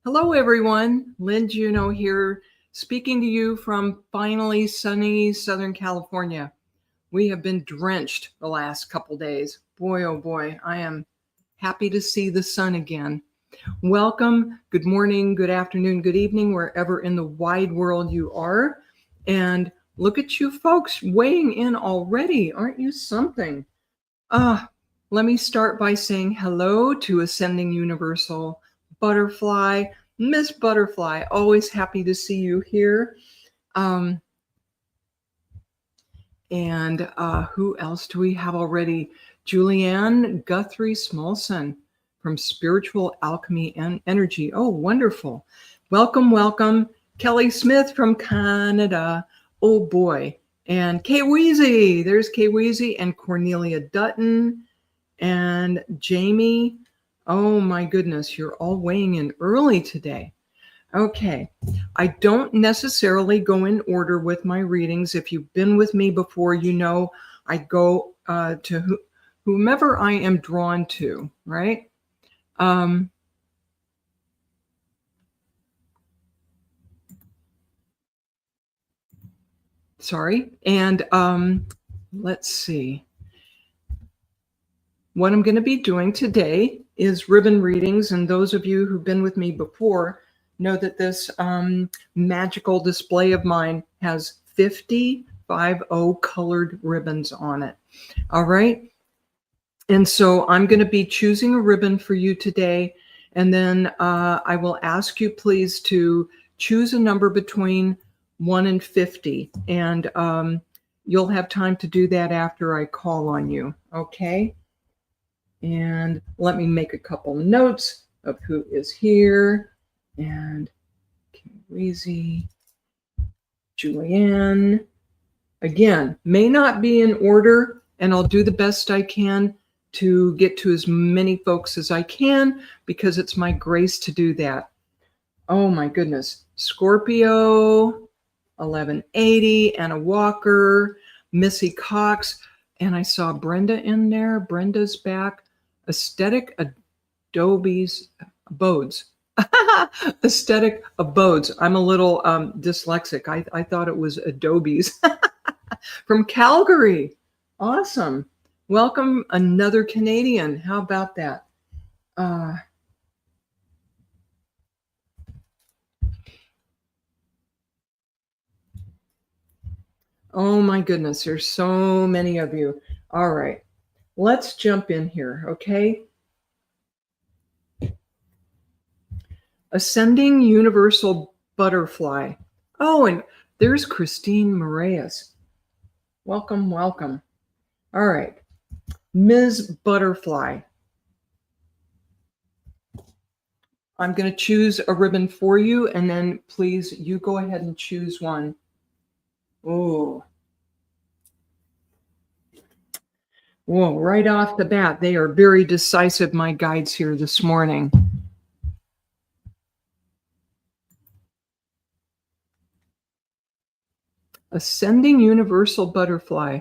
Hello, everyone. Lynne Juneau here, speaking to you from finally sunny Southern California. We have been drenched the last couple days. Boy, oh boy, I am happy to see the sun again. Welcome. Good morning, good afternoon, good evening, wherever in the wide world you are. And look at you folks weighing in already. Aren't you something? Let me start by saying hello to Ascending Universal Butterfly. Miss Butterfly, always happy to see you here. And who else do we have already? Julianne Guthrie Smolson from Spiritual Alchemy and Energy. Oh, wonderful. Welcome, welcome. Kelly Smith from Canada. Oh, boy. And Kay Weezy. There's Kay Weezy and Cornelia Dutton and Jamie. Oh my goodness, you're all weighing in early today. Okay, I don't necessarily go in order with my readings. If you've been with me before, you know I go to whomever I am drawn to, right? Sorry, and let's see. What I'm going to be doing today is ribbon readings, and those of you who've been with me before know that this magical display of mine has 50 colored ribbons on it. All right. And so I'm going to be choosing a ribbon for you today, and then I will ask you please to choose a number between 1 and 50, and you'll have time to do that after I call on you. Okay. And let me make a couple notes of who is here. And Weezy, Julianne. Again, may not be in order, and I'll do the best I can to get to as many folks as I can because it's my grace to do that. Oh my goodness. Scorpio, 1180, Anna Walker, Missy Cox, and I saw Brenda in there. Brenda's back. Aesthetic Abodes. Aesthetic Abodes. I'm a little dyslexic. I thought it was Adobes. From Calgary. Awesome. Welcome, another Canadian. How about that? Oh my goodness, there's so many of you. All right. Let's jump in here, okay? Ascending Universal Butterfly. Oh, and there's Christine Moraes. Welcome, welcome. All right. Ms. Butterfly. I'm going to choose a ribbon for you, and then please, you go ahead and choose one. Oh. Whoa, right off the bat, they are very decisive, my guides here this morning. Ascending Universal Butterfly.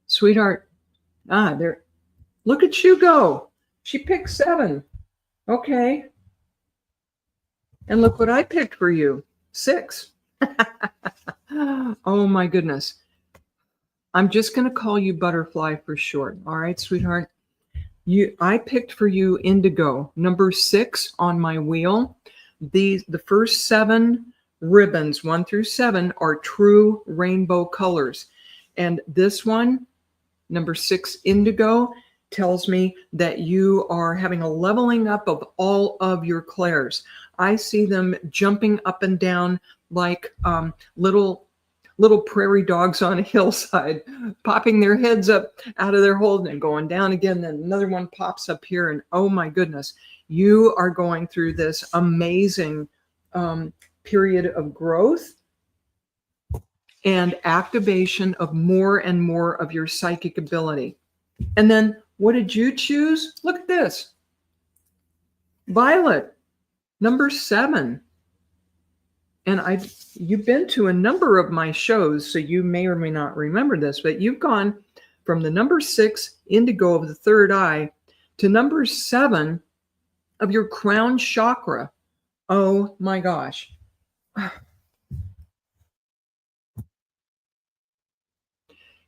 Sweetheart, there. Look at you go. She picked 7. Okay. And look what I picked for you. 6. Oh my goodness. I'm just going to call you Butterfly for short. All right, sweetheart. I picked for you Indigo, number 6 on my wheel. The first 7 ribbons, 1 through 7, are true rainbow colors. And this one, number 6, Indigo, tells me that you are having a leveling up of all of your clairs. I see them jumping up and down like little prairie dogs on a hillside, popping their heads up out of their hole and going down again. Then another one pops up here, and oh my goodness, you are going through this amazing period of growth and activation of more and more of your psychic ability. And then what did you choose? Look at this. Violet, number 7. And you've been to a number of my shows, so you may or may not remember this, but you've gone from the number 6 Indigo of the third eye to number 7 of your crown chakra. Oh my gosh.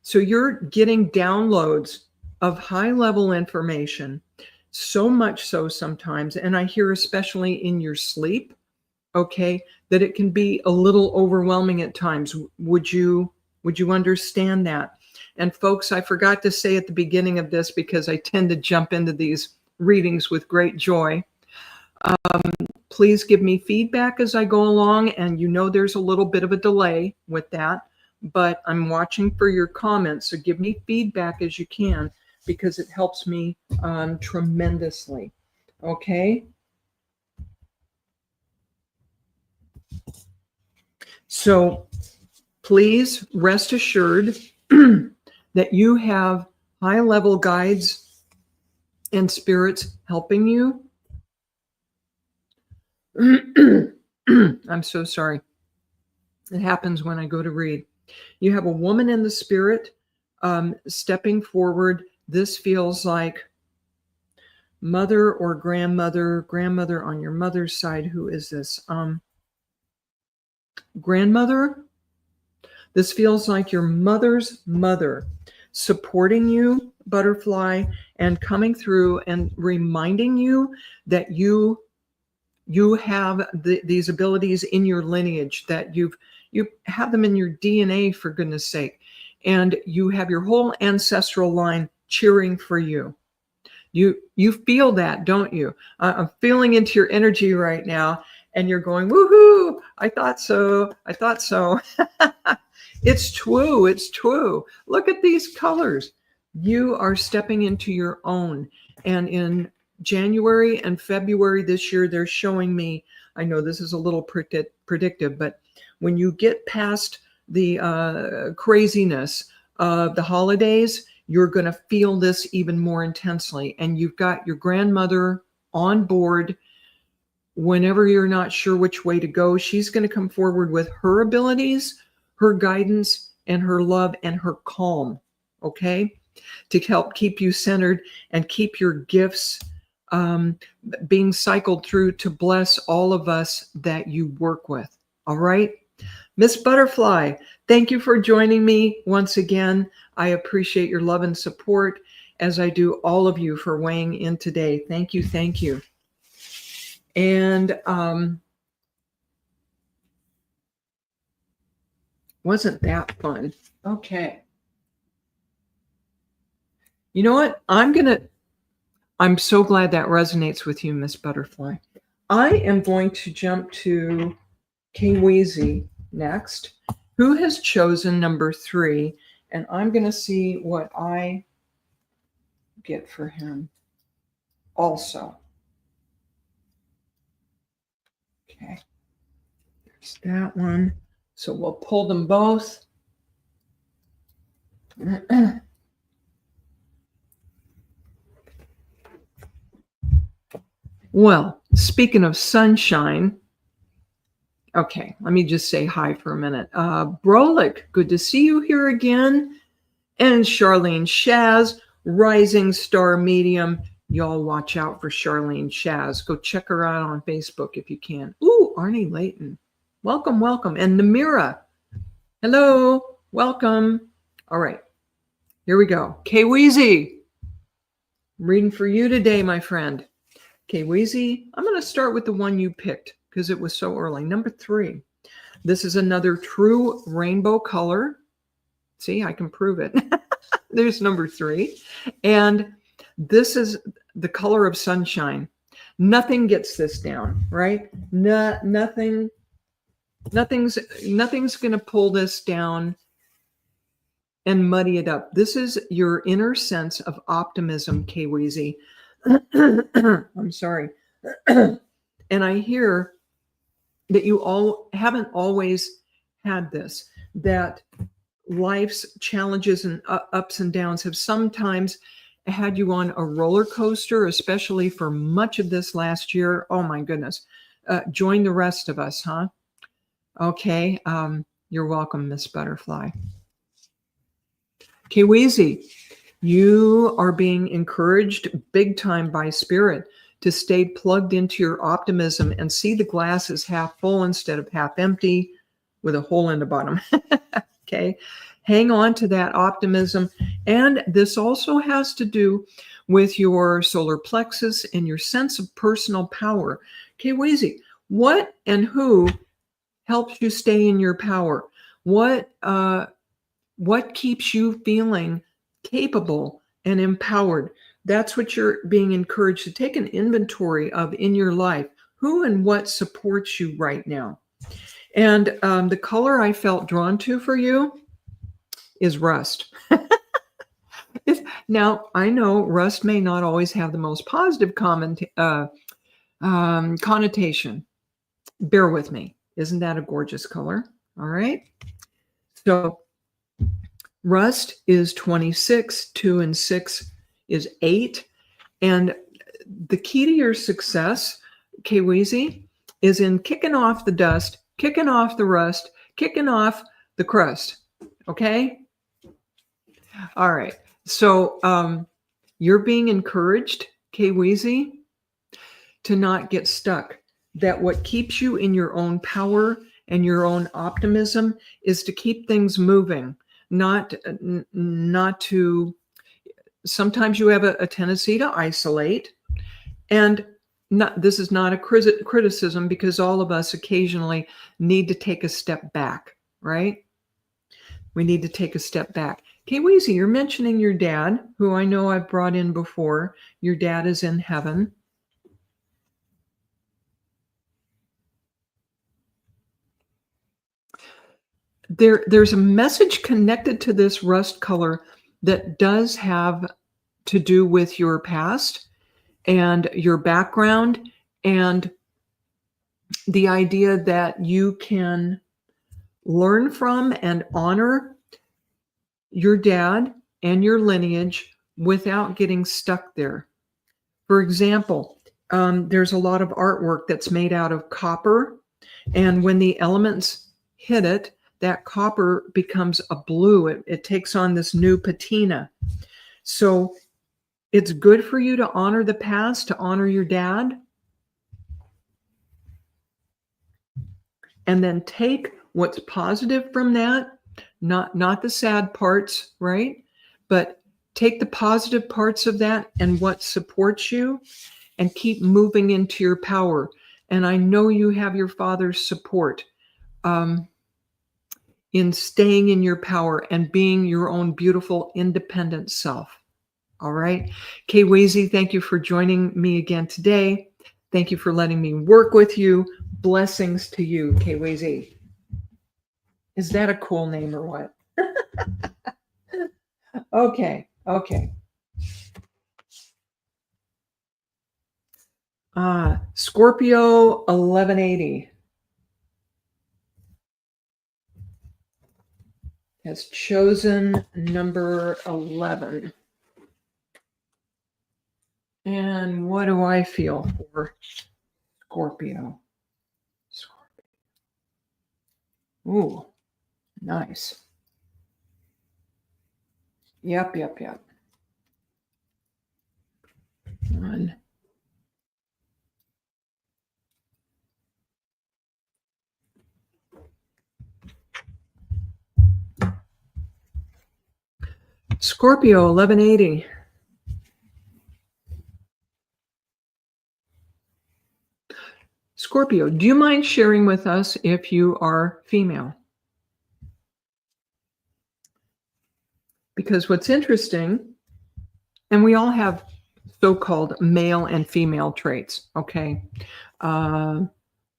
So you're getting downloads of high level information, so much so sometimes, and I hear especially in your sleep, okay, that it can be a little overwhelming at times. Would you understand that? And folks, I forgot to say at the beginning of this, because I tend to jump into these readings with great joy. Please give me feedback as I go along, and there's a little bit of a delay with that, but I'm watching for your comments, so give me feedback as you can, because it helps me tremendously. Okay? So please rest assured that you have high-level guides and spirits helping you. I'm so sorry. It happens when I go to read. You have a woman in the spirit stepping forward. This feels like mother or grandmother on your mother's side. Who is this? Grandmother? This feels like your mother's mother supporting you, butterfly, and coming through and reminding you that you have these abilities in your lineage, that you have them in your DNA, for goodness sake, and you have your whole ancestral line cheering for you. You feel that, don't you? I'm feeling into your energy right now, and you're going, woohoo! I thought so. I thought so. It's true. It's true. Look at these colors. You are stepping into your own. And in January and February this year, they're showing me, I know this is a little predictive, but when you get past the craziness of the holidays, you're going to feel this even more intensely. And you've got your grandmother on board. Whenever you're not sure which way to go, she's going to come forward with her abilities, her guidance, and her love, and her calm, okay, to help keep you centered and keep your gifts being cycled through to bless all of us that you work with. All right, Miss Butterfly, thank you for joining me once again. I appreciate your love and support, as I do all of you for weighing in today. Thank you. Thank you. And wasn't that fun? Okay. You know what? I'm so glad that resonates with you, Miss Butterfly. I am going to jump to Kiwizi next, who has chosen number 3, and I'm going to see what I get for him also. Okay, there's that one. So we'll pull them both. Well, speaking of sunshine, okay, let me just say hi for a minute. Brolic, good to see you here again. And Charlene Shaz, rising star medium. Y'all watch out for Charlene Shaz. Go check her out on Facebook if you can. Ooh, Arnie Layton. Welcome, welcome. And Namira. Hello, welcome. All right, here we go. Kweezy, reading for you today, my friend. Kweezy, I'm going to start with the one you picked because it was so early. Number 3. This is another true rainbow color. See, I can prove it. There's number 3. And this is the color of sunshine. Nothing gets this down, right? Nothing's going to pull this down and muddy it up. This is your inner sense of optimism, Kweezy. I'm sorry. And I hear that you all haven't always had this, that life's challenges and ups and downs have sometimes had you on a roller coaster, especially for much of this last year. Oh my goodness. Join the rest of us, huh? Okay. You're welcome, Miss Butterfly. Kweezy, you are being encouraged big time by spirit to stay plugged into your optimism and see the glass as half full instead of half empty with a hole in the bottom. Okay. Hang on to that optimism. And this also has to do with your solar plexus and your sense of personal power. Okay, Weezy, what and who helps you stay in your power? What keeps you feeling capable and empowered? That's what you're being encouraged to take an inventory of in your life. Who and what supports you right now? And the color I felt drawn to for you is rust. Now, I know rust may not always have the most positive connotation. Bear with me. Isn't that a gorgeous color? All right. So rust is 26, 2 and 6 is 8. And the key to your success, Kweezy, is in kicking off the dust, kicking off the rust, kicking off the crust. Okay? All right. So you're being encouraged, Kweezy, to not get stuck. That what keeps you in your own power and your own optimism is to keep things moving, not to. Sometimes you have a tendency to isolate, and this is not a criticism, because all of us occasionally need to take a step back, right? We need to take a step back. Kweezy, you're mentioning your dad, who I know I've brought in before. Your dad is in heaven. There's a message connected to this rust color that does have to do with your past and your background, and the idea that you can learn from and honor your dad and your lineage without getting stuck there. For example, there's a lot of artwork that's made out of copper, and when the elements hit it, that copper becomes a blue. It takes on this new patina. So it's good for you to honor the past, to honor your dad, and then take what's positive from that, not the sad parts, right? But take the positive parts of that and what supports you, and keep moving into your power. And I know you have your father's support in staying in your power and being your own beautiful, independent self. All right. Kweezy, thank you for joining me again today. Thank you for letting me work with you. Blessings to you, Kweezy. Is that a cool name or what? Okay. Scorpio 1180 has chosen number 11. And what do I feel for Scorpio? Ooh, nice. Yep. One. Scorpio 1180. Scorpio, do you mind sharing with us if you are female? Because what's interesting, and we all have so-called male and female traits, okay? We're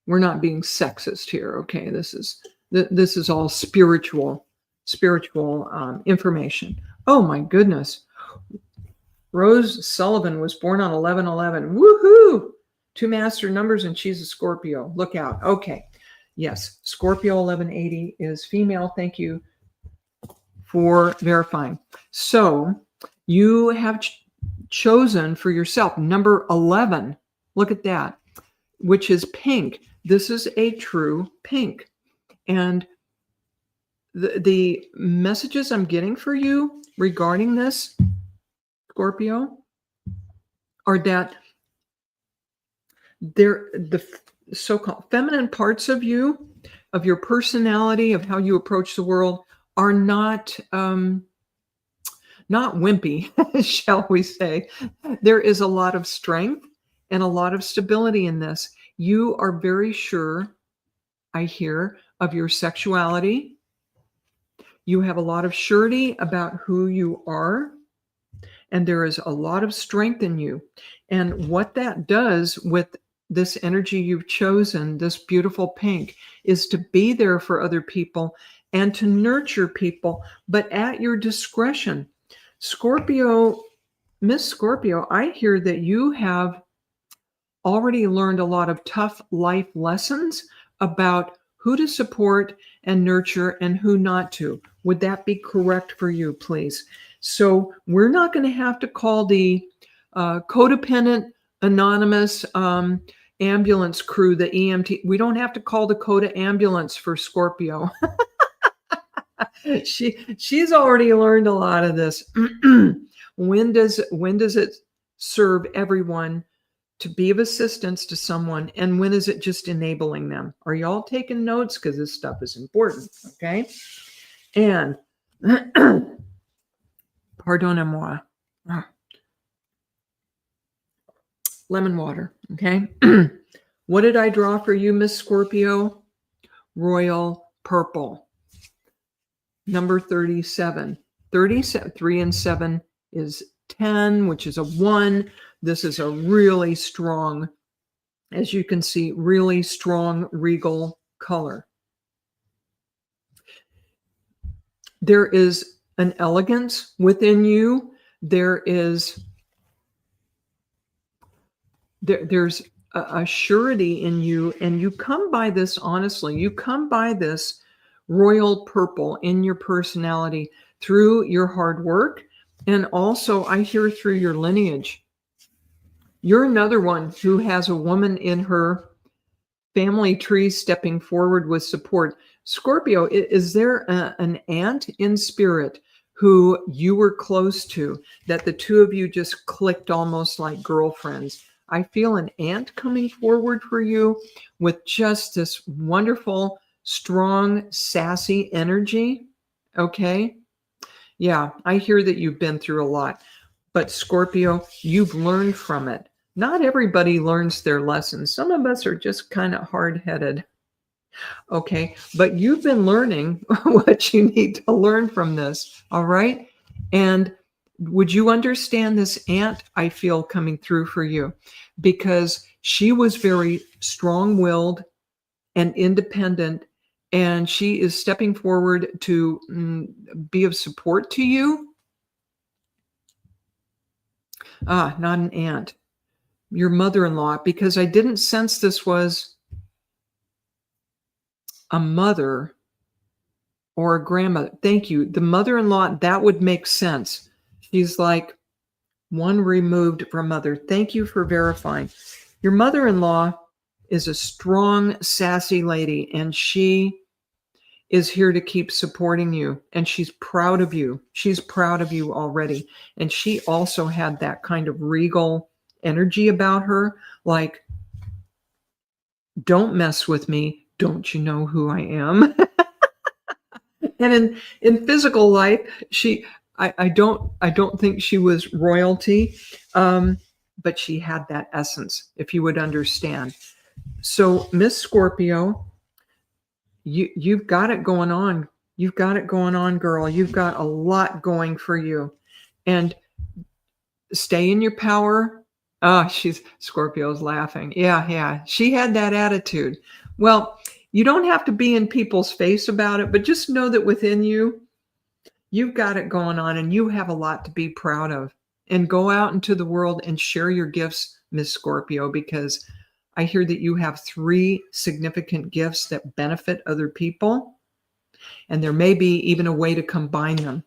not being sexist here, okay? This is all spiritual information. Oh my goodness. Rose Sullivan was born on 11/11. Woohoo! 2 master numbers, and she's a Scorpio. Look out. Okay. Yes, Scorpio 1180 is female. Thank you for verifying. So you have chosen for yourself number 11. Look at that, which is pink. This is a true pink. And the messages I'm getting for you regarding this, Scorpio, are that The so-called feminine parts of you, of your personality, of how you approach the world, are not wimpy, shall we say. There is a lot of strength and a lot of stability in this. You are very sure, I hear, of your sexuality. You have a lot of surety about who you are, and there is a lot of strength in you. And what that does with this energy you've chosen, this beautiful pink, is to be there for other people and to nurture people, but at your discretion. Scorpio, Miss Scorpio, I hear that you have already learned a lot of tough life lessons about who to support and nurture and who not to. Would that be correct for you, please? So we're not going to have to call the codependent anonymous ambulance crew, the EMT. We don't have to call the Coda ambulance for Scorpio. She's already learned a lot of this. When does it serve everyone to be of assistance to someone, and when is it just enabling them? Are y'all taking notes? Because this stuff is important, okay? And pardonnez-moi. Lemon water, okay? What did I draw for you, Miss Scorpio? Royal purple. Number 37. 37, 3 and 7 is 10, which is a 1. This is a really strong, as you can see, really strong regal color. There is an elegance within you. There's a surety in you, and you come by this honestly. You come by this royal purple in your personality through your hard work, and also I hear through your lineage. You're another one who has a woman in her family tree stepping forward with support. Scorpio, is there an aunt in spirit who you were close to, that the two of you just clicked almost like girlfriends? I feel an aunt coming forward for you with just this wonderful, strong, sassy energy. Okay. Yeah, I hear that you've been through a lot, but Scorpio, you've learned from it. Not everybody learns their lessons. Some of us are just kind of hard-headed. Okay, but you've been learning what you need to learn from this. All right. And would you understand this aunt I feel coming through for you? Because she was very strong-willed and independent, and she is stepping forward to be of support to you. Not an aunt, your mother-in-law, because I didn't sense this was a mother or a grandmother. Thank you. The mother-in-law, that would make sense. She's like one removed from mother. Thank you for verifying. Your mother-in-law is a strong, sassy lady, and she is here to keep supporting you, and she's proud of you. She's proud of you already. And she also had that kind of regal energy about her, like, don't mess with me. Don't you know who I am? And in physical life, I don't think she was royalty, but she had that essence, if you would understand. So, Miss Scorpio, you've got it going on. You've got it going on, girl. You've got a lot going for you. And stay in your power. Oh, Scorpio's laughing. Yeah. She had that attitude. Well, you don't have to be in people's face about it, but just know that within you, you've got it going on, and you have a lot to be proud of. And go out into the world and share your gifts, Miss Scorpio, because I hear that you have 3 significant gifts that benefit other people, and there may be even a way to combine them.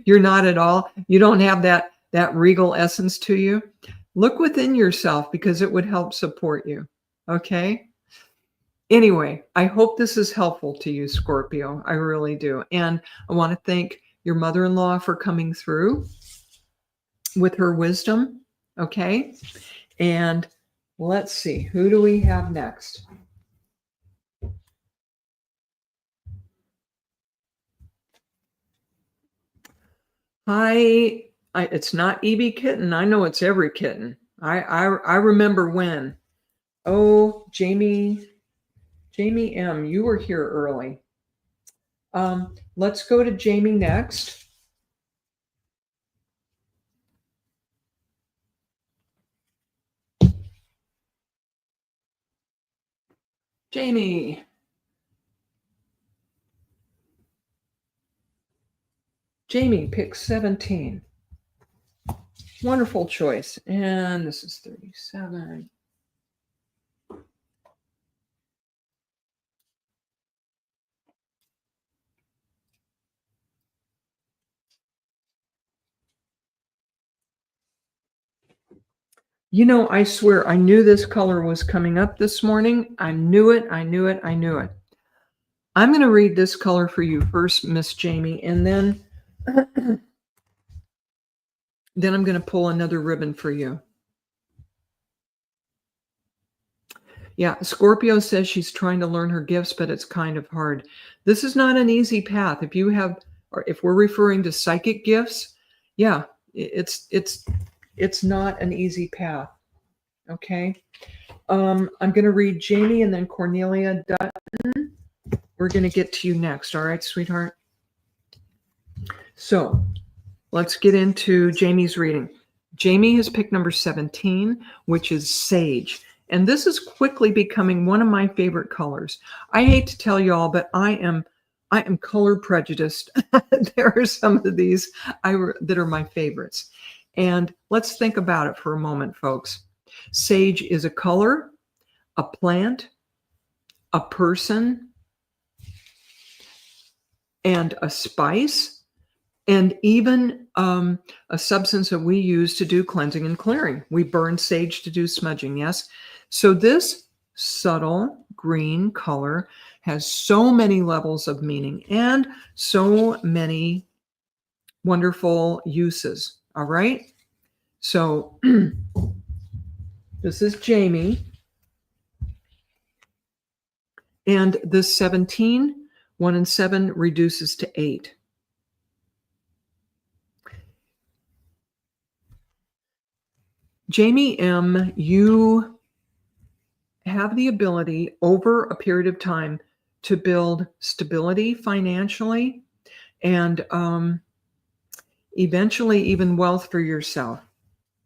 You're not at all. You don't have that regal essence to you. Look within yourself, because it would help support you. Okay. Anyway, I hope this is helpful to you, Scorpio. I really do. And I want to thank your mother-in-law for coming through with her wisdom. Okay. And let's see, who do we have next? Hi, it's not EB Kitten. I know it's every kitten. I remember when. Oh, Jamie M, you were here early. Let's go to Jamie next. Jamie. Jamie picks 17. Wonderful choice. And this is 37. You know, I swear I knew this color was coming up this morning. I knew it. I knew it. I knew it. I'm going to read this color for you first, Miss Jamie, and then I'm going to pull another ribbon for you. Yeah, Scorpio says she's trying to learn her gifts, but it's kind of hard. This is not an easy path. If you have, or if we're referring to psychic gifts, yeah, it's not an easy path. Okay. I'm going to read Jamie and then Cornelia Dutton. We're going to get to you next. All right, sweetheart. So let's get into Jamie's reading. Jamie has picked number 17, which is Sage. And this is quickly becoming one of my favorite colors. I hate to tell y'all, but I am color prejudiced. There are some of these that are my favorites. And let's think about it for a moment, folks. Sage is a color, a plant, a person, and a spice, and even a substance that we use to do cleansing and clearing. We burn sage to do smudging, yes? So this subtle green color has so many levels of meaning and so many wonderful uses, all right? So this is Jamie. And this 17, 1 and 7 reduces to 8. Jamie M., you have the ability over a period of time to build stability financially and eventually even wealth for yourself.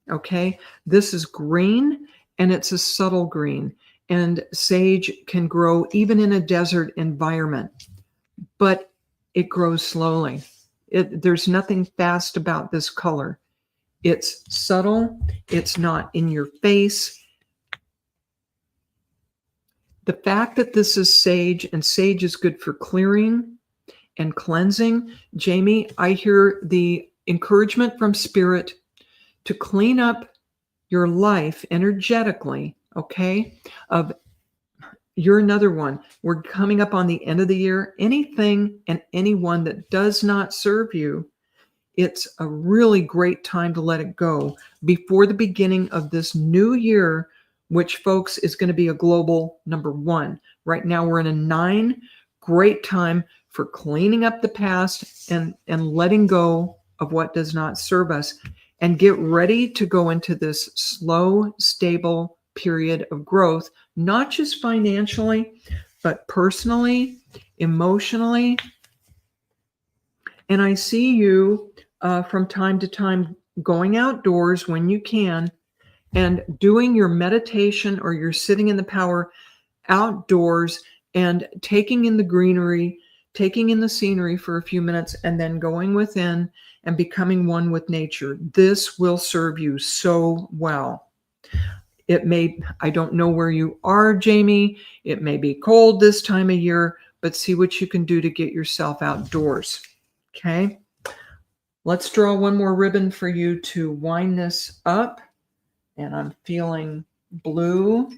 Okay, this is green and it's a subtle green, and sage can grow even in a desert environment, but it grows slowly. There's nothing fast about this color. It's subtle, it's not in your face. The fact that this is sage, and sage is good for clearing and cleansing. Jamie, I hear the encouragement from Spirit to clean up your life energetically, okay? You're another one. We're coming up on the end of the year. Anything and anyone that does not serve you, it's a really great time to let it go before the beginning of this new year, which, folks, is going to be a global number 1. Right now we're in a 9. Great time for cleaning up the past and letting go of what does not serve us, and get ready to go into this slow, stable period of growth, not just financially, but personally, emotionally. And I see you from time to time going outdoors when you can and doing your meditation, or you're sitting in the power outdoors and taking in the greenery, taking in the scenery for a few minutes, and then going within and becoming one with nature. This will serve you so well. I don't know where you are, Jamie. It may be cold this time of year, but see what you can do to get yourself outdoors. Okay. Let's draw one more ribbon for you to wind this up. And I'm feeling blue.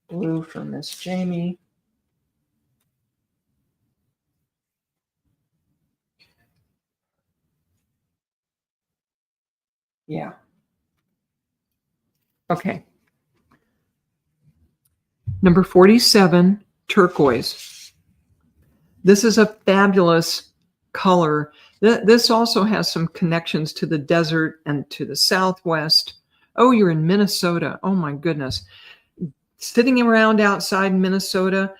Blue for Miss Jamie. Yeah. Okay. Number 47, turquoise. This is a fabulous color. This also has some connections to the desert and to the Southwest. Oh, you're in Minnesota. Oh my goodness. Sitting around outside Minnesota,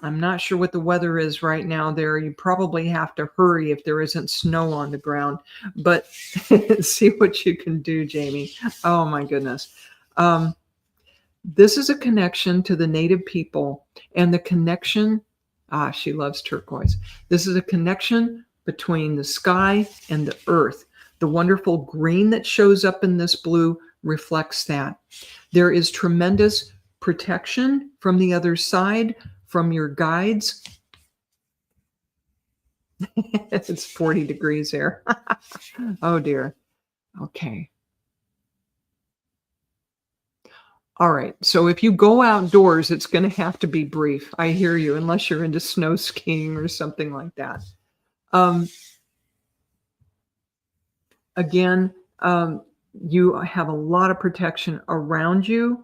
I'm not sure what the weather is right now there. You probably have to hurry if there isn't snow on the ground, but see what you can do, Jamie. Oh my goodness. This is a connection to the native people, and the connection, she loves turquoise. This is a connection between the sky and the earth. The wonderful green that shows up in this blue reflects that. There is tremendous protection from the other side, from your guides. It's 40 degrees there. Oh dear. Okay. All right. So if you go outdoors, it's going to have to be brief. I hear you, unless you're into snow skiing or something like that. Again, you have a lot of protection around you,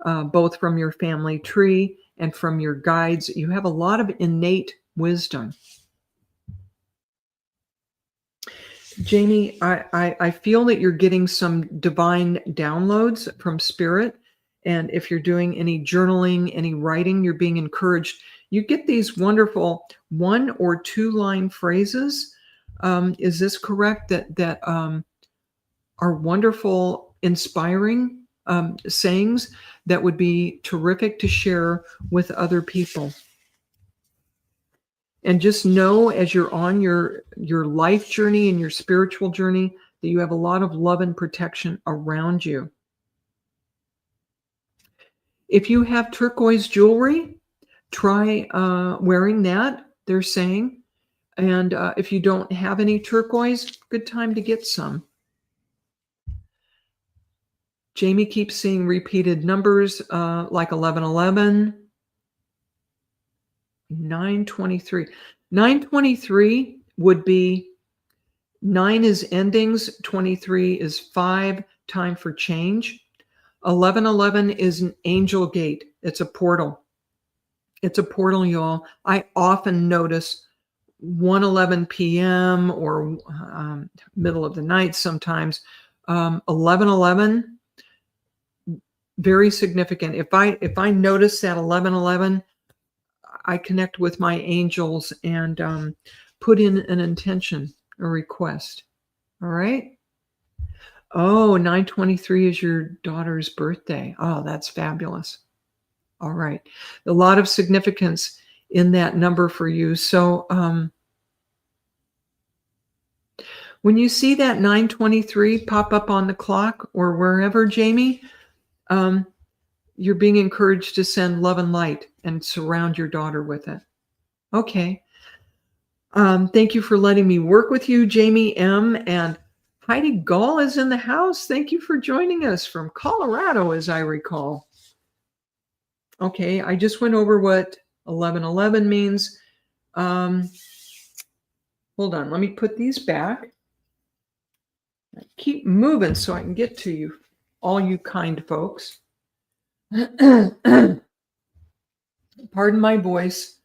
both from your family tree and from your guides. You have a lot of innate wisdom. Jamie, I feel that you're getting some divine downloads from spirit. And if you're doing any journaling, any writing, you're being encouraged. You get these wonderful 1 or 2 line phrases. Is this correct? That are wonderful, inspiring sayings that would be terrific to share with other people. And just know, as you're on your life journey and your spiritual journey, that you have a lot of love and protection around you. If you have turquoise jewelry, try wearing that, they're saying. And if you don't have any turquoise, good time to get some. Jamie keeps seeing repeated numbers like 1111, 923. 923 would be 9 is endings, 23 is 5, time for change. 1111 is an angel gate. It's a portal. It's a portal, y'all. I often notice 1:11 p.m. or middle of the night sometimes. 11:11, very significant. If I notice that 11:11, I connect with my angels and put in an intention, a request. All right. Oh, 923 is your daughter's birthday. Oh, that's fabulous. All right. A lot of significance in that number for you. So when you see that 923 pop up on the clock or wherever, Jamie, you're being encouraged to send love and light and surround your daughter with it. Okay. Thank you for letting me work with you, Jamie M. And Heidi Gall is in the house. Thank you for joining us from Colorado, as I recall. Okay, I just went over what 1111 means. Hold on, let me put these back. Keep moving so I can get to you, all you kind folks. Pardon my voice.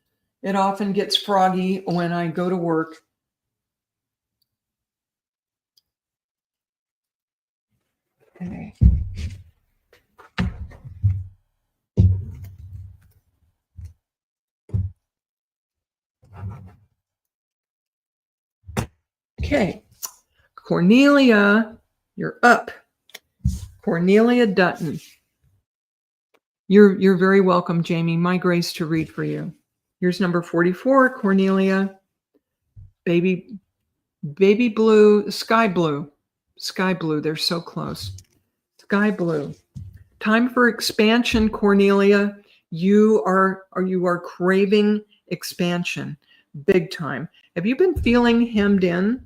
It often gets froggy when I go to work. Okay. Okay. Cornelia, you're up. Cornelia Dutton. You're very welcome, Jamie. My grace to read for you. Here's number 44, Cornelia. Baby blue, sky blue. Sky blue, they're so close. Sky blue. Time for expansion, Cornelia. You are craving expansion, big time. Have you been feeling hemmed in?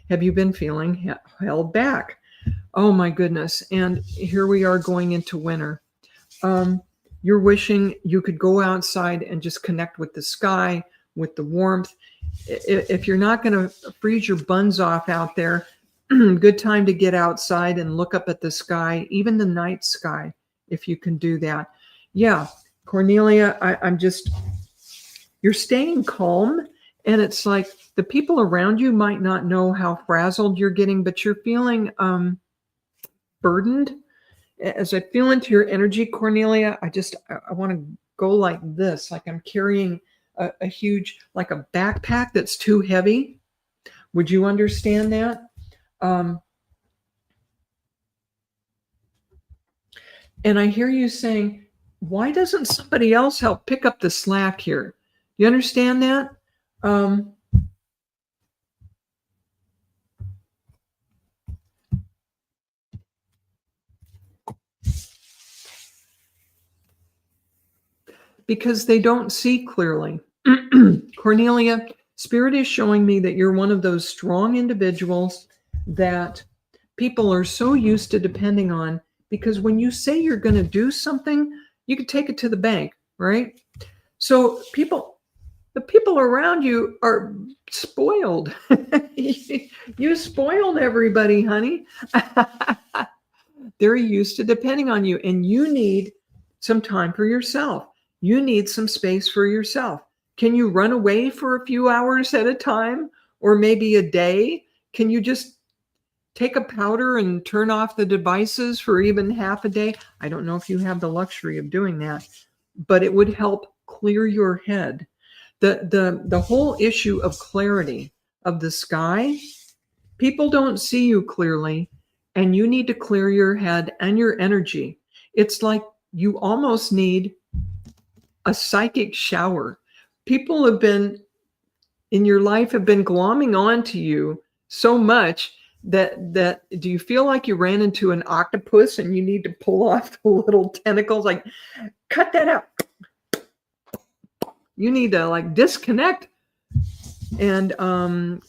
Have you been feeling held back? Oh my goodness. And here we are going into winter. You're wishing you could go outside and just connect with the sky, with the warmth. If you're not going to freeze your buns off out there, good time to get outside and look up at the sky, even the night sky, if you can do that. Yeah, Cornelia, you're staying calm, and it's like the people around you might not know how frazzled you're getting, but you're feeling burdened. As I feel into your energy, Cornelia, I want to go like this, like I'm carrying a huge, like a backpack that's too heavy. Would you understand that? And I hear you saying, why doesn't somebody else help pick up the slack here? You understand that? Because they don't see clearly. Cornelia, Spirit is showing me that you're one of those strong individuals that people are so used to depending on, because when you say you're going to do something, you could take it to the bank, right? So the people around you are spoiled. You spoiled everybody, honey. They're used to depending on you, and you need some time for yourself. You need some space for yourself. Can you run away for a few hours at a time, or maybe a day? Can you just take a powder and turn off the devices for even half a day? I don't know if you have the luxury of doing that, but it would help clear your head. The whole issue of clarity of the sky, people don't see you clearly, and you need to clear your head and your energy. It's like you almost need a psychic shower. People have been in your life have been glomming onto you so much that do you feel like you ran into an octopus and you need to pull off the little tentacles, like cut that out? You need to like disconnect and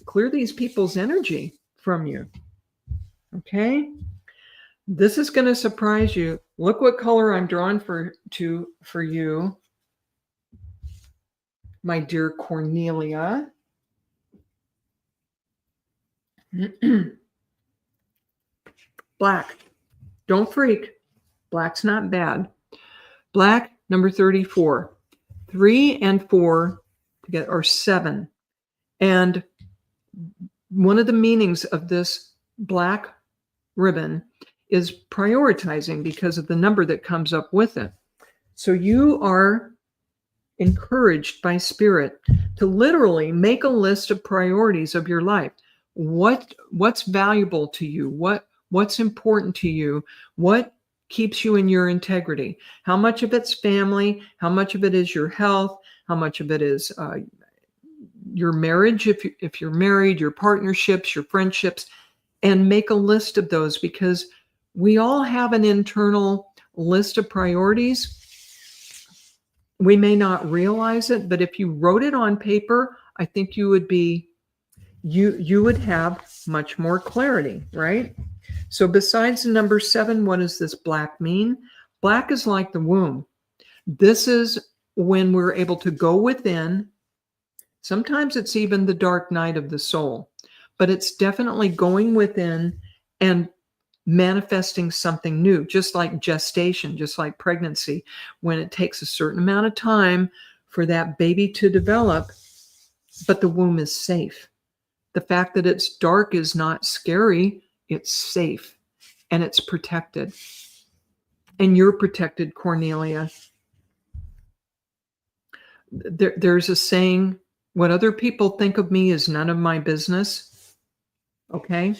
clear these people's energy from you. Okay, this is going to surprise you. Look what color I'm drawn for you, my dear Cornelia. Black. Don't freak. Black's not bad. Black, number 34. 3 and 4 together are 7. And one of the meanings of this black ribbon is prioritizing because of the number that comes up with it. So you are encouraged by Spirit to literally make a list of priorities of your life. What's valuable to you? What's important to you? What keeps you in your integrity? How much of it's family? How much of it is your health? How much of it is your marriage, if you're married, your partnerships, your friendships, and make a list of those, because we all have an internal list of priorities. We may not realize it, but if you wrote it on paper, I think you would have much more clarity, right? So besides the number 7, what does this black mean? Black is like the womb. This is when we're able to go within. Sometimes it's even the dark night of the soul, but it's definitely going within and manifesting something new, just like gestation, just like pregnancy. When it takes a certain amount of time for that baby to develop, but the womb is safe. The fact that it's dark is not scary. It's safe and it's protected. And you're protected, Cornelia. There's a saying, what other people think of me is none of my business. Okay?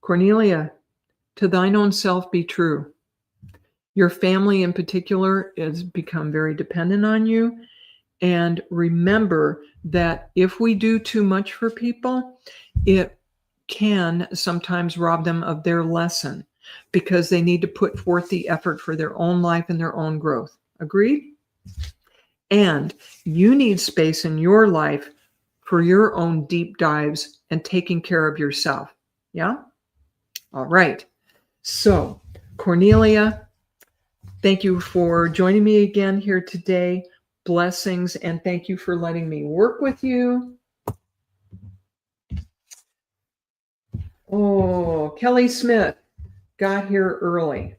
Cornelia, to thine own self be true. Your family in particular has become very dependent on you. And remember that if we do too much for people, it can sometimes rob them of their lesson, because they need to put forth the effort for their own life and their own growth. Agreed? And you need space in your life for your own deep dives and taking care of yourself. Yeah? All right. So, Cornelia, thank you for joining me again here today. Blessings, and thank you for letting me work with you. Oh, Kelly Smith got here early.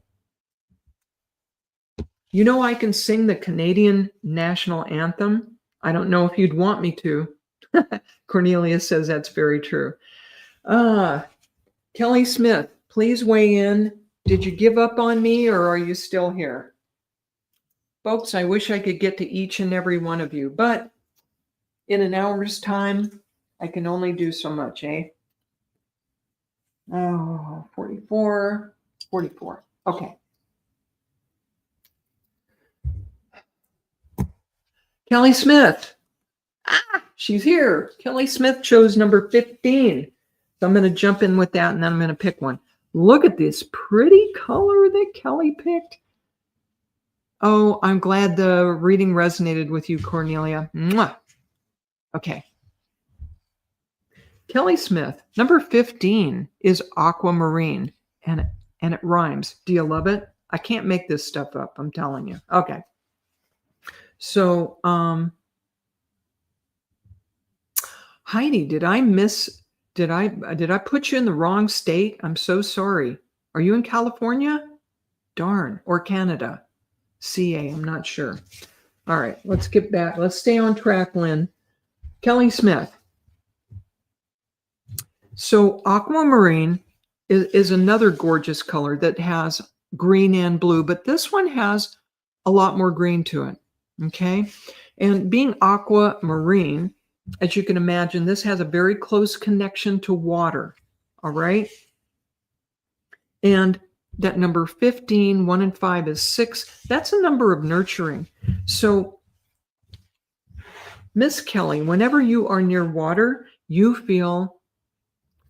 You know, I can sing the Canadian national anthem. I don't know if you'd want me to. Cornelia says that's very true. Kelly Smith, please weigh in. Did you give up on me or are you still here? Folks, I wish I could get to each and every one of you, but in an hour's time, I can only do so much, eh? Oh, 44. Okay. Kelly Smith. She's here. Kelly Smith chose number 15. So I'm going to jump in with that and then I'm going to pick one. Look at this pretty color that Kelly picked. Oh, I'm glad the reading resonated with you, Cornelia. Mwah. Okay. Kelly Smith, number 15 is aquamarine, and it rhymes. Do you love it? I can't make this stuff up, I'm telling you. Okay. So, Heidi, did I put you in the wrong state? I'm so sorry. Are you in California? Darn, or Canada? CA, I'm not sure. All right, let's get back. Let's stay on track, Lynn. Kelly Smith. So aquamarine is another gorgeous color that has green and blue, but this one has a lot more green to it, okay? And being aquamarine, as you can imagine, this has a very close connection to water, all right? And that number 15, 1 and 5 is 6. That's a number of nurturing. So, Miss Kelly, whenever you are near water, you feel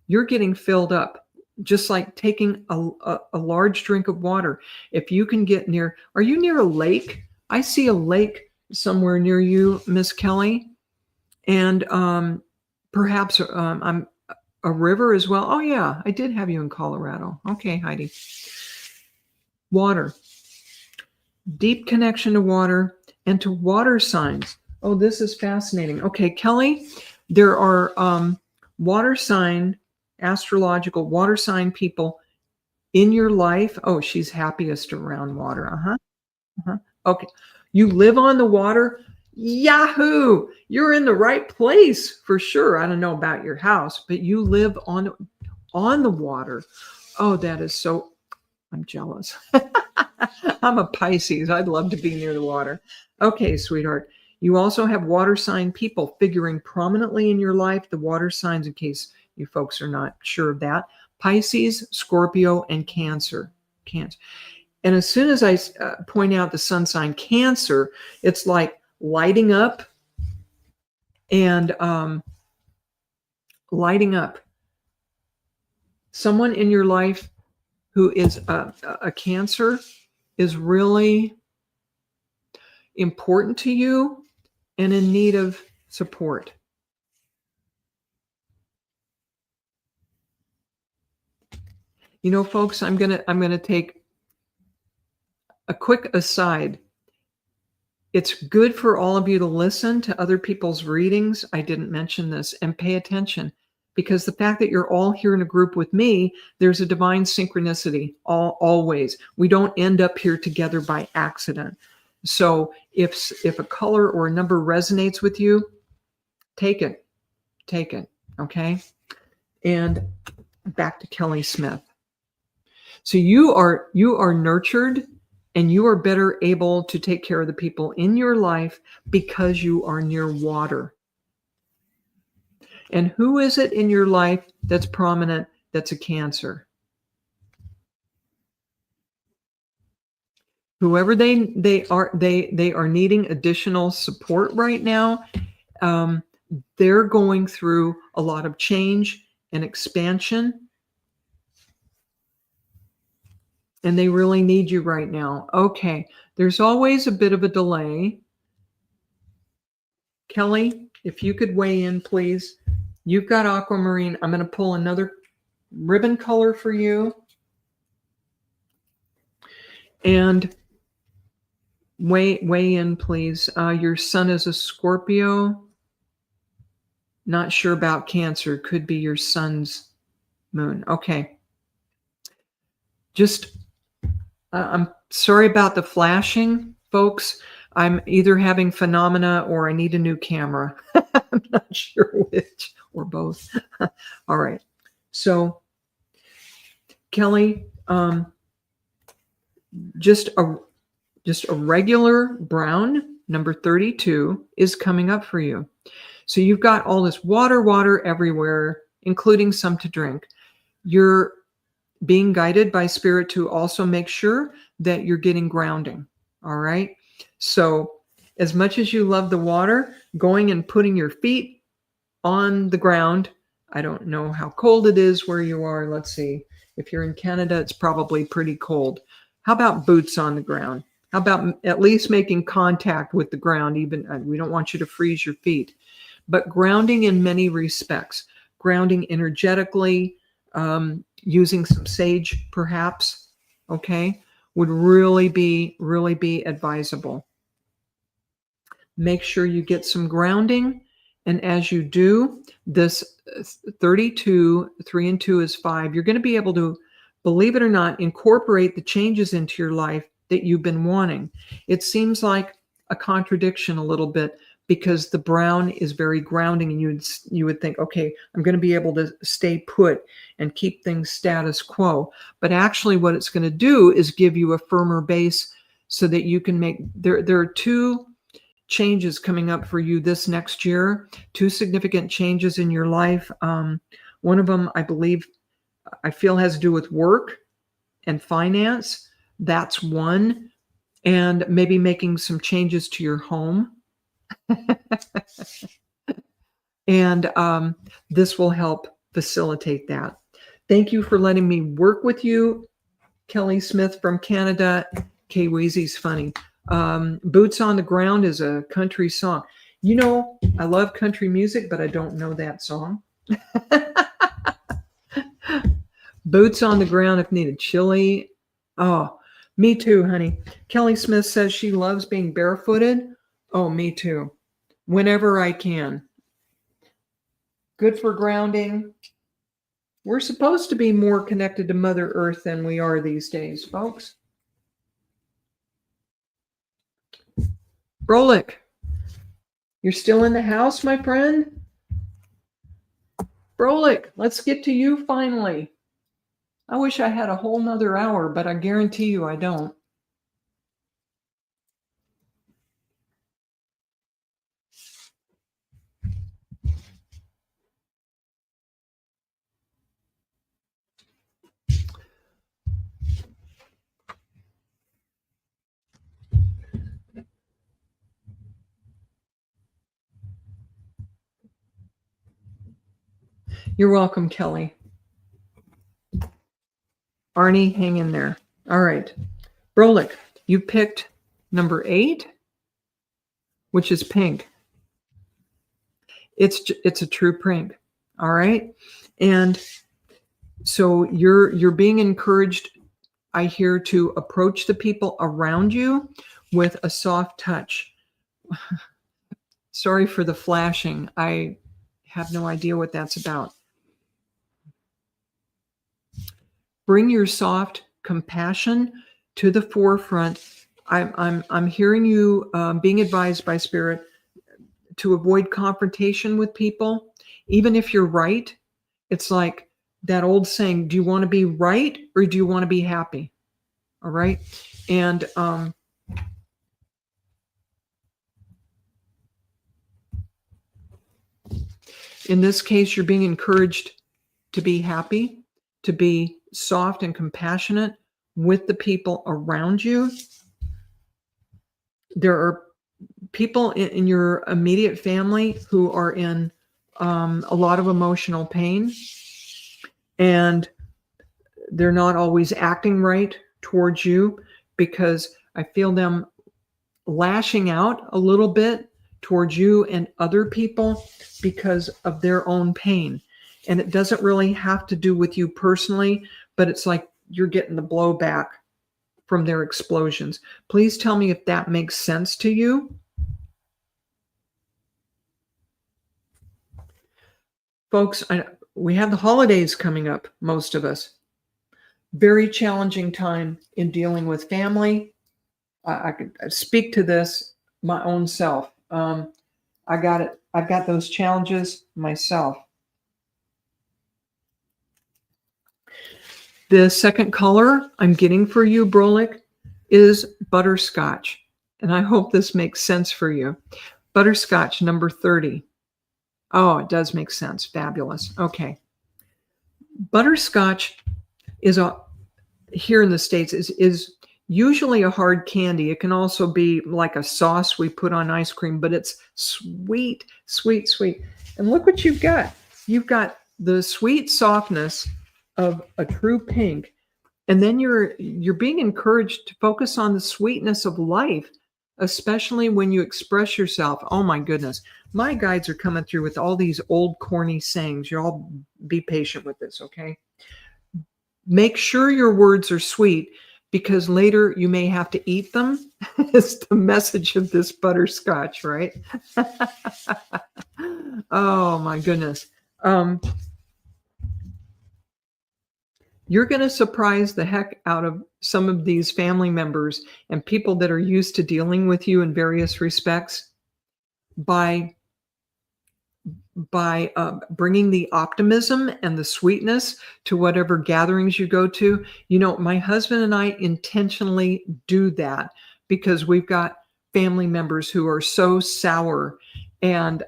you're getting filled up, just like taking a large drink of water. If you can get near, are you near a lake? I see a lake somewhere near you, Miss Kelly. And perhaps I'm a river as well. Oh, yeah, I did have you in Colorado. Okay, Heidi. Water. Deep connection to water and to water signs. Oh, this is fascinating. Okay, Kelly, there are astrological water sign people in your life. Oh, she's happiest around water. Okay. You live on the water. Yahoo! You're in the right place for sure. I don't know about your house, but you live on the water. Oh, that is so, I'm jealous. I'm a Pisces. I'd love to be near the water. Okay, sweetheart. You also have water sign people figuring prominently in your life. The water signs, in case you folks are not sure of that: Pisces, Scorpio, and Cancer. And as soon as I point out the sun sign Cancer, it's like lighting up and lighting up. Someone in your life who is a Cancer is really important to you and in need of support. You know, folks, I'm gonna take a quick aside. It's good for all of you to listen to other people's readings. I didn't mention this, and pay attention, because the fact that you're all here in a group with me, there's a divine synchronicity always. We don't end up here together by accident. So if a color or a number resonates with you, take it, okay? And back to Kelly Smith. So you are nurtured, and you are better able to take care of the people in your life because you are near water. And who is it in your life that's prominent, that's a Cancer? Whoever they are needing additional support right now. They're going through a lot of change and expansion, and they really need you right now. Okay, there's always a bit of a delay. Kelly, if you could weigh in, please. You've got aquamarine. I'm going to pull another ribbon color for you. And Weigh in, please. Your sun is a Scorpio. Not sure about Cancer. Could be your sun's moon. Okay. Just, I'm sorry about the flashing, folks. I'm either having phenomena or I need a new camera. I'm not sure which, or both. All right. So, Kelly, just a regular brown number 32 is coming up for you. So you've got all this water everywhere, including some to drink. You're being guided by spirit to also make sure that you're getting grounding. All right. So as much as you love the water, going and putting your feet on the ground. I don't know how cold it is where you are. Let's see. If you're in Canada, it's probably pretty cold. How about boots on the ground? How about at least making contact with the ground? Even we don't want you to freeze your feet, but grounding in many respects, grounding energetically, using some sage perhaps, okay, would really be advisable. Make sure you get some grounding. And as you do, this 32, 3 and 2 is 5. You're going to be able to, believe it or not, incorporate the changes into your life that you've been wanting. It seems like a contradiction a little bit because the brown is very grounding, and you would think, okay, I'm going to be able to stay put and keep things status quo. But actually what it's going to do is give you a firmer base so that you can make, there are 2 changes coming up for you this next year, 2 significant changes in your life. One of them, I feel has to do with work and finance. That's one. And maybe making some changes to your home. And this will help facilitate that. Thank you for letting me work with you, Kelly Smith from Canada. Kay Weezy's funny. Boots on the Ground is a country song. You know, I love country music, but I don't know that song. Boots on the ground if needed. Chilly. Oh, me too, honey. Kelly Smith says she loves being barefooted. Oh, me too. Whenever I can. Good for grounding. We're supposed to be more connected to Mother Earth than we are these days, folks. Brolick, you're still in the house, my friend? Brolick, let's get to you finally. I wish I had a whole nother hour, but I guarantee you I don't. You're welcome, Kelly. Arnie, hang in there. All right. Brolick, you picked number 8, which is pink. It's a true pink. All right. And so you're being encouraged, I hear, to approach the people around you with a soft touch. Sorry for the flashing. I have no idea what that's about. Bring your soft compassion to the forefront. I'm hearing you being advised by Spirit to avoid confrontation with people, even if you're right. It's like that old saying: do you want to be right or do you want to be happy? All right. And in this case, you're being encouraged to be happy, to be soft and compassionate with the people around you. There are people in your immediate family who are in a lot of emotional pain, and they're not always acting right towards you, because I feel them lashing out a little bit towards you and other people because of their own pain. And it doesn't really have to do with you personally, but it's like you're getting the blowback from their explosions. Please tell me if that makes sense to you. Folks, we have the holidays coming up, most of us. Very challenging time in dealing with family. I could speak to this my own self. I got it. I've got those challenges myself. The second color I'm getting for you, Brolic, is butterscotch. And I hope this makes sense for you. Butterscotch, number 30. Oh, it does make sense. Fabulous. Okay. Butterscotch is here in the States is usually a hard candy. It can also be like a sauce we put on ice cream, but it's sweet, sweet, sweet. And look what you've got. You've got the sweet softness of a true pink. And then you're being encouraged to focus on the sweetness of life, especially when you express yourself. Oh my goodness. My guides are coming through with all these old corny sayings. You all be patient with this, okay? Make sure your words are sweet, because later you may have to eat them. It's the message of this butterscotch, right? Oh my goodness. You're going to surprise the heck out of some of these family members and people that are used to dealing with you in various respects by bringing the optimism and the sweetness to whatever gatherings you go to. You know, my husband and I intentionally do that because we've got family members who are so sour and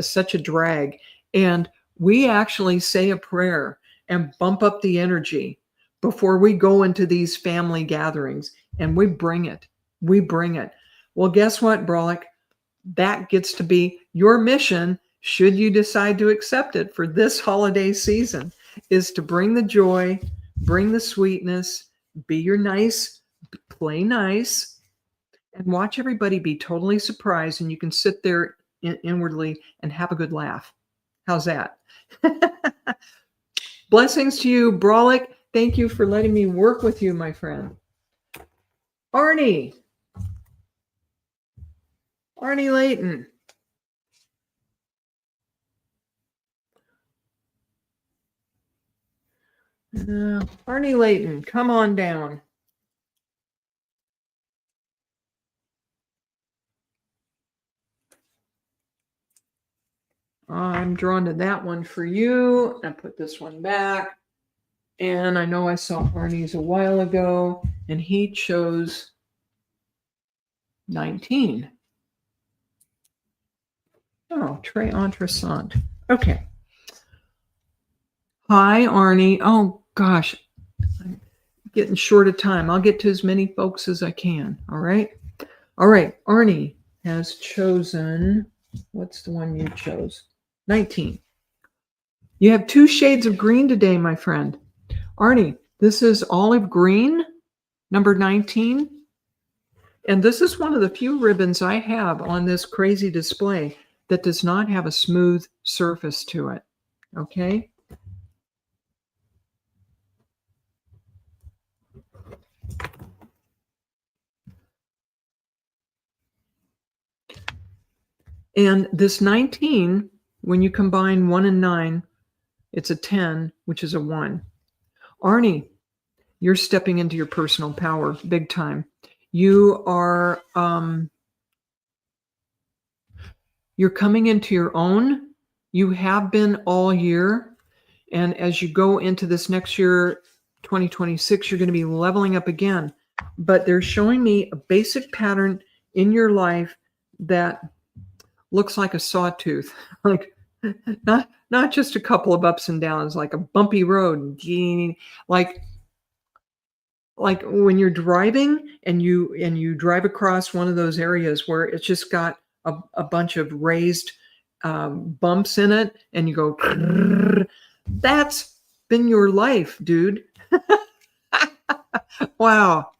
such a drag. And we actually say a prayer and bump up the energy before we go into these family gatherings, and we bring it. We bring it. Well, guess what, Brolic? That gets to be your mission, should you decide to accept it for this holiday season, is to bring the joy, bring the sweetness, be your nice, play nice, and watch everybody be totally surprised, and you can sit there inwardly and have a good laugh. How's that? Blessings to you, Brolic. Thank you for letting me work with you, my friend. Arnie Layton. Arnie Layton, come on down. I'm drawn to that one for you. I put this one back. And I know I saw Arnie's a while ago, and he chose 19. Oh, très interessant. Okay. Hi, Arnie. Oh, gosh. I'm getting short of time. I'll get to as many folks as I can. All right. All right. Arnie has chosen, what's the one you chose? 19. You have 2 shades of green today, my friend. Arnie, this is olive green, number 19. And this is one of the few ribbons I have on this crazy display that does not have a smooth surface to it. Okay? And this 19, when you combine 1 and 9, it's a 10, which is a 1. Arnie, you're stepping into your personal power big time. You are, you're coming into your own. You have been all year. And as you go into this next year, 2026, you're going to be leveling up again. But they're showing me a basic pattern in your life that looks like a sawtooth, like not just a couple of ups and downs, like a bumpy road, like when you're driving and you drive across one of those areas where it's just got a bunch of raised bumps in it, and you go, that's been your life, dude. Wow.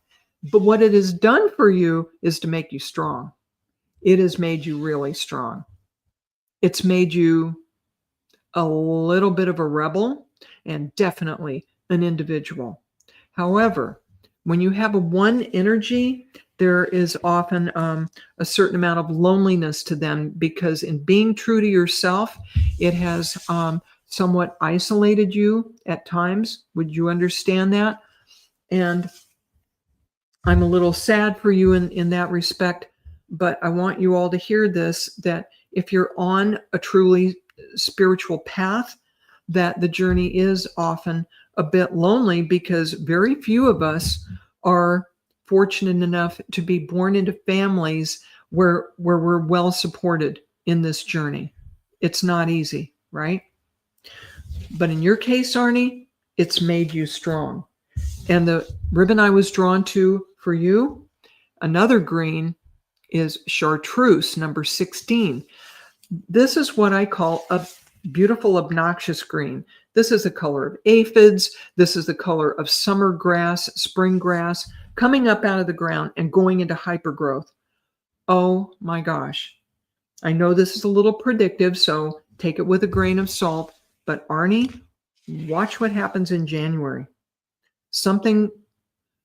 But what it has done for you is to make you strong. It has made you really strong. It's made you a little bit of a rebel and definitely an individual. However, when you have a one energy, there is often a certain amount of loneliness to them, because in being true to yourself, it has somewhat isolated you at times. Would you understand that? And I'm a little sad for you in that respect, but I want you all to hear this, that if you're on a truly spiritual path, that the journey is often a bit lonely, because very few of us are fortunate enough to be born into families where we're well supported in this journey. It's not easy, right? But in your case, Arnie, it's made you strong. And the ribbon I was drawn to for you, another green, is chartreuse, number 16. This is what I call a beautiful, obnoxious green. This is the color of aphids. This is the color of summer grass, spring grass, coming up out of the ground and going into hypergrowth. Oh my gosh. I know this is a little predictive, so take it with a grain of salt. But Arnie, watch what happens in January. Something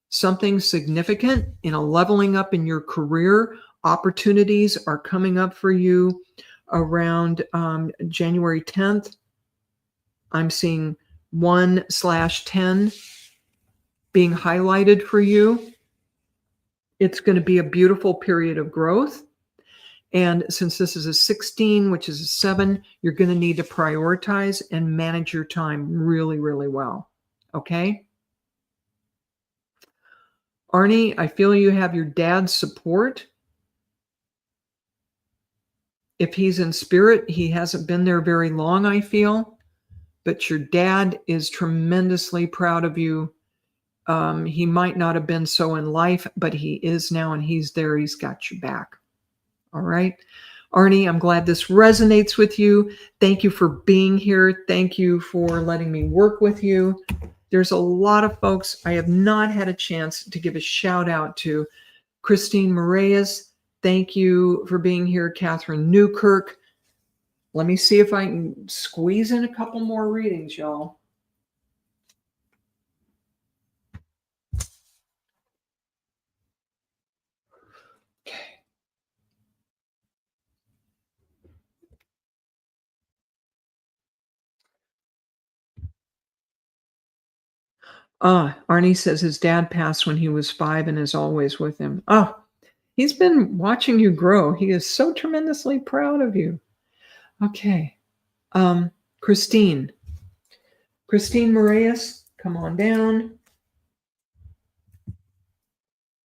significant in a leveling up in your career. Opportunities are coming up for you around January 10th. I'm seeing 1/10 being highlighted for you. It's going to be a beautiful period of growth. And since this is a 16, which is a 7, you're going to need to prioritize and manage your time really, really well. Okay? Arnie, I feel you have your dad's support. If he's in spirit, he hasn't been there very long, I feel. But your dad is tremendously proud of you. He might not have been so in life, but he is now, and he's there. He's got your back. All right. Arnie, I'm glad this resonates with you. Thank you for being here. Thank you for letting me work with you. There's a lot of folks I have not had a chance to give a shout out to. Christine Moraes, thank you for being here. Catherine Newkirk. Let me see if I can squeeze in a couple more readings, y'all. Arnie says his dad passed when he was 5 and is always with him. He's been watching you grow. He is so tremendously proud of you. Okay. Christine Moraes, come on down.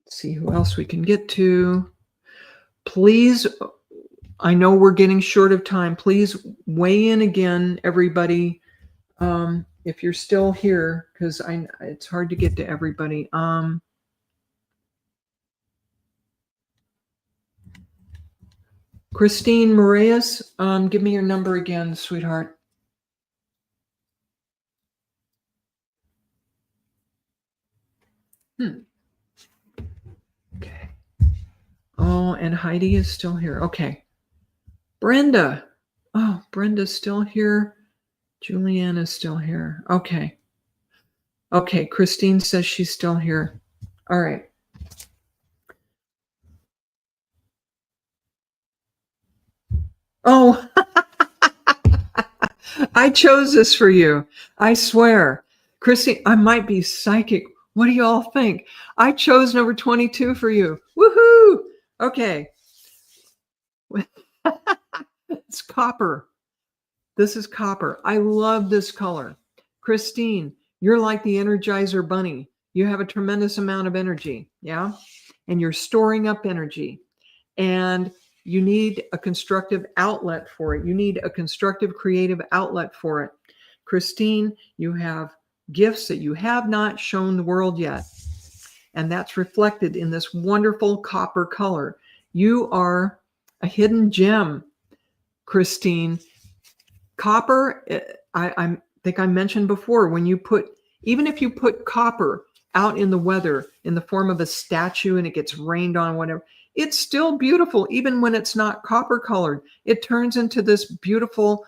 Let's see who else we can get to. Please, I know we're getting short of time. Please weigh in again, everybody. If you're still here, because it's hard to get to everybody. Christine Moraes, give me your number again, sweetheart. Okay. Oh, and Heidi is still here. Okay. Brenda. Oh, Brenda's still here. Julianne is still here. Okay. Okay. Christine says she's still here. All right. Oh, I chose this for you. I swear. Christine, I might be psychic. What do you all think? I chose number 22 for you. Woohoo! Okay. It's copper. This is copper. I love this color. Christine, you're like the Energizer Bunny. You have a tremendous amount of energy, yeah? And you're storing up energy. And you need a constructive outlet for it. You need a constructive, creative outlet for it. Christine, you have gifts that you have not shown the world yet. And that's reflected in this wonderful copper color. You are a hidden gem, Christine. Copper, I think I mentioned before, when you put, even if you put copper out in the weather in the form of a statue and it gets rained on, whatever, it's still beautiful. Even when it's not copper colored, it turns into this beautiful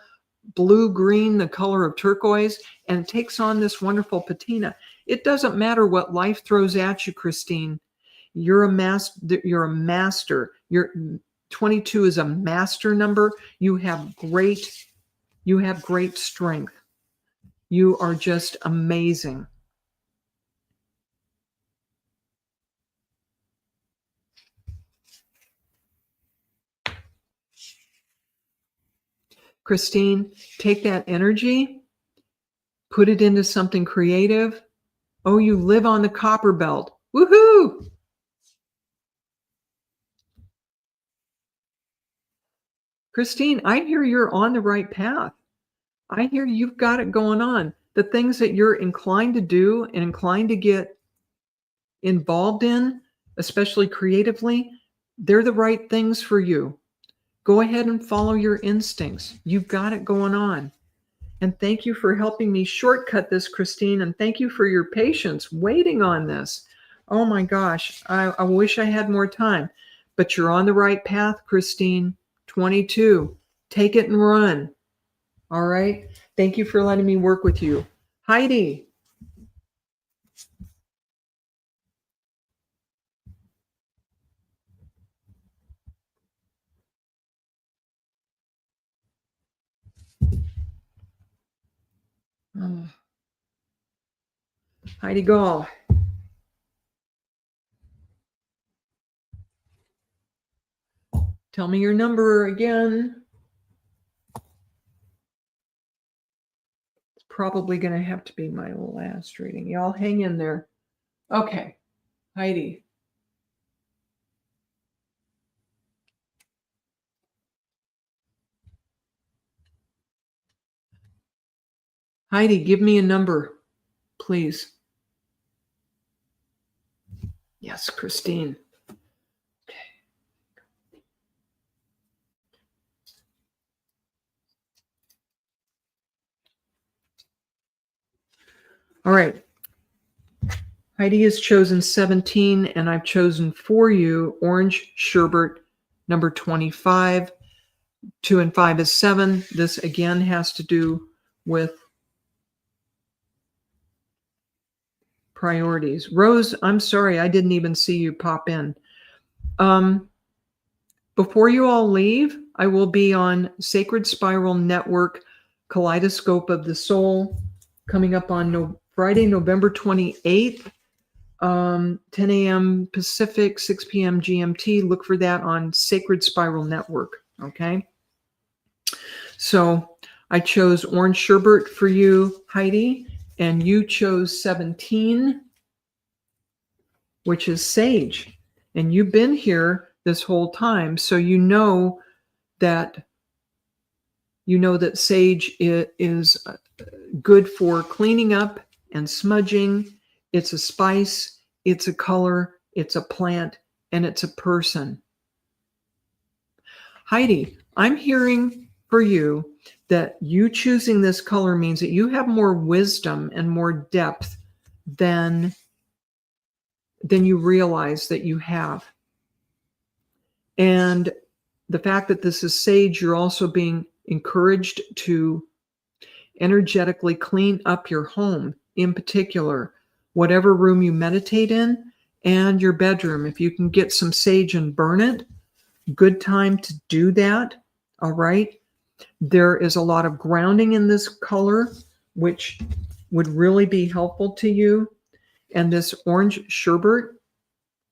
blue-green, the color of turquoise, and it takes on this wonderful patina. It doesn't matter what life throws at you, Christine. You're a master. You're a master. 22 is a master number. You have great strength. You are just amazing. Christine, take that energy, put it into something creative. Oh, you live on the copper belt. Woohoo! Christine, I hear you're on the right path. I hear you've got it going on. The things that you're inclined to do and inclined to get involved in, especially creatively, they're the right things for you. Go ahead and follow your instincts. You've got it going on. And thank you for helping me shortcut this, Christine. And thank you for your patience waiting on this. Oh my gosh, I wish I had more time. But you're on the right path, Christine. 22. Take it and run. All right. Thank you for letting me work with you. Heidi. Oh. Heidi Gall. Tell me your number again. It's probably going to have to be my last reading. Y'all hang in there. Okay. Heidi. Heidi, give me a number, please. Yes, Christine. Okay. All right. Heidi has chosen 17, and I've chosen for you Orange Sherbet number 25. 2 and 5 is 7. This again has to do with priorities. Rose, I'm sorry, I didn't even see you pop in. Before you all leave, I will be on Sacred Spiral Network, Kaleidoscope of the Soul, coming up on Friday, November 28th, 10 a.m. Pacific, 6 p.m. GMT. Look for that on Sacred Spiral Network, okay? So I chose Orange Sherbet for you, Heidi, and you chose 17, which is Sage. And you've been here this whole time, so you know that sage is good for cleaning up and smudging. It's a spice, it's a color, it's a plant, and it's a person. Heidi, I'm hearing for you that you choosing this color means that you have more wisdom and more depth than you realize that you have. And the fact that this is sage, you're also being encouraged to energetically clean up your home, in particular, whatever room you meditate in and your bedroom. If you can get some sage and burn it, good time to do that. All right. There is a lot of grounding in this color, which would really be helpful to you. And this Orange Sherbet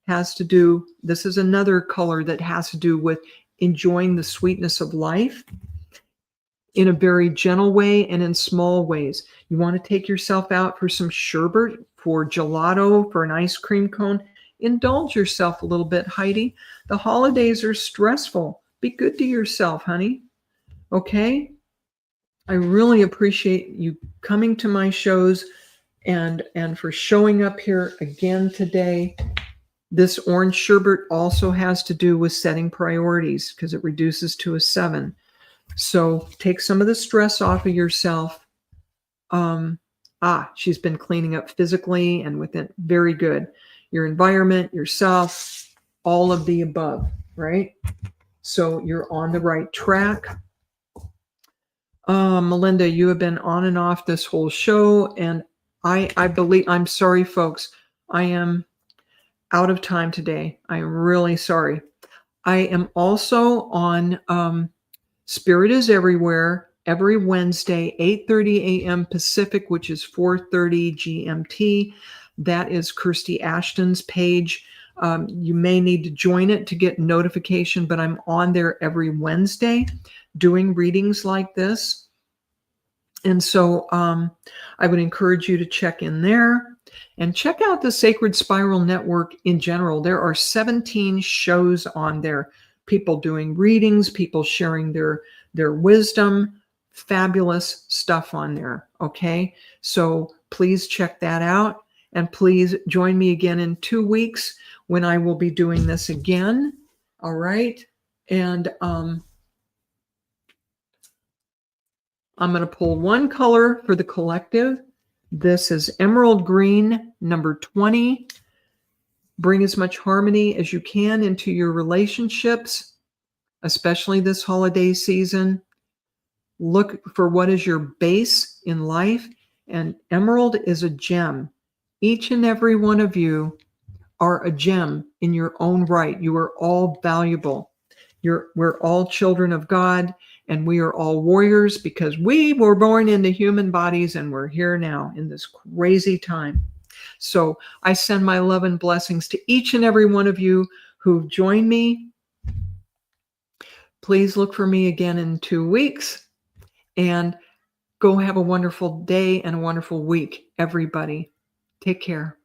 has to do, this is another color that has to do with enjoying the sweetness of life in a very gentle way and in small ways. You want to take yourself out for some sherbet, for gelato, for an ice cream cone. Indulge yourself a little bit, Heidi. The holidays are stressful. Be good to yourself, honey. Okay? I really appreciate you coming to my shows and for showing up here again today. This Orange Sherbet also has to do with setting priorities because it reduces to a 7. So take some of the stress off of yourself. She's been cleaning up physically and within. Very good. Your environment, yourself, all of the above, right? So you're on the right track. Melinda, you have been on and off this whole show, and I believe, I'm sorry, folks. I am out of time today. I am really sorry. I am also on Spirit is Everywhere every Wednesday, 8:30 a.m. Pacific, which is 4:30 GMT. That is Kirsty Ashton's page. You may need to join it to get notification, but I'm on there every Wednesday doing readings like this. And so I would encourage you to check in there and check out the Sacred Spiral Network in general. There are 17 shows on there, people doing readings, people sharing their wisdom, fabulous stuff on there. Okay, so please check that out, and please join me again in 2 weeks when I will be doing this again. All right, and I'm going to pull one color for the collective. This is Emerald Green, number 20. Bring as much harmony as you can into your relationships, especially this holiday season. Look for what is your base in life, and emerald is a gem. Each and every one of you are a gem in your own right. You are all valuable. We're all children of God, and we are all warriors because we were born into human bodies, and we're here now in this crazy time. So I send my love and blessings to each and every one of you who've joined me. Please look for me again in 2 weeks, and go have a wonderful day and a wonderful week, everybody. Take care.